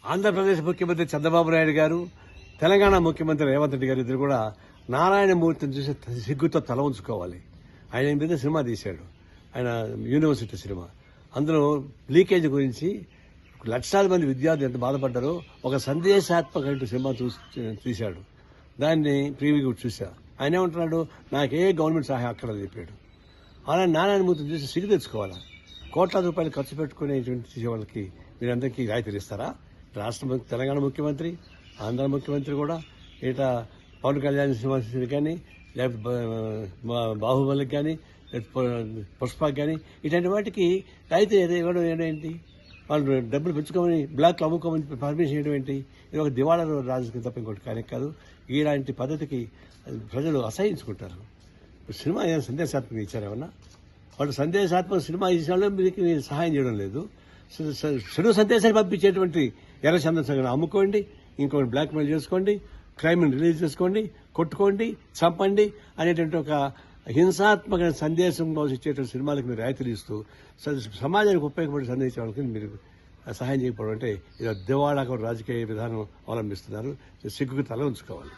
ఆంధ్రప్రదేశ్ ముఖ్యమంత్రి చంద్రబాబు నాయుడు గారు, తెలంగాణ ముఖ్యమంత్రి రేవంత్ రెడ్డి గారు ఇద్దరు కూడా నారాయణమూర్తిని చూసి సిగ్గుతో తల ఉంచుకోవాలి. ఆయన మీద సినిమా తీశాడు, ఆయన యూనివర్సిటీ సినిమా. అందులో లీకేజ్ గురించి లక్షలాది మంది విద్యార్థులు ఎంత బాధపడ్డారో ఒక సందేశాత్మక సినిమా తీశాడు. దాన్ని ప్రీవ్యూ చూసా. ఆయన ఏమంటున్నాడు, నాకే గవర్నమెంట్ సహాయం అక్కర్లేదు చెప్పాడు. అలా నారాయణమూర్తిని చూసి సిగ్గు తెచ్చుకోవాలా? కోట్లాది రూపాయలు ఖర్చు పెట్టుకునేటువంటి వాళ్ళకి మీరందరికీ రాయితీలు ఇస్తారా? తెలంగాణ ముఖ్యమంత్రి, ఆంధ్ర ముఖ్యమంత్రి కూడా ఇట పవన్ కళ్యాణ్ సినిమా కానీ, లేకపోతే బాహుబలికి కానీ, పుష్పకి కానీ ఇట్లాంటి వాటికి రాయితీ ఇవ్వడం ఏంటి? వాళ్ళు డబ్బులు పెంచుకోమని బ్లాక్లో అమ్ముకోమని పర్మిషన్ ఇవ్వడం ఏంటి? ఇది ఒక దివాళా రాజకీయం తప్ప ఇంకోటి కానీ కాదు. ఇలాంటి పద్ధతికి ప్రజలు అసహించుకుంటారు. సినిమా ఏమైనా సందేశాత్మకంగా ఇచ్చారేమన్నా? వాళ్ళు సందేశాత్మక సినిమా ఇచ్చిన మీకు సహాయం చేయడం లేదు. చెడు సందేశాన్ని పంపించేటువంటి ఎర్ర చంద్రశేఖర్ అమ్ముకోండి, ఇంకొకటి బ్లాక్మెయిల్ చేసుకోండి, క్రైమ్ని రిలీజ్ చేసుకోండి, కొట్టుకోండి, చంపండి అనేటువంటి ఒక హింసాత్మక సందేశం ఇచ్చేటువంటి సినిమాలకు మీరు రాయితీలు ఇస్తూ సమాజానికి ఉపయోగపడే సందేశం వాళ్ళకి మీరు సహాయం చేయకపోవడం అంటే ఇది దివాళా రాజకీయ విధానం అవలంబిస్తున్నారు. సిగ్గుకు తల ఉంచుకోవాలి.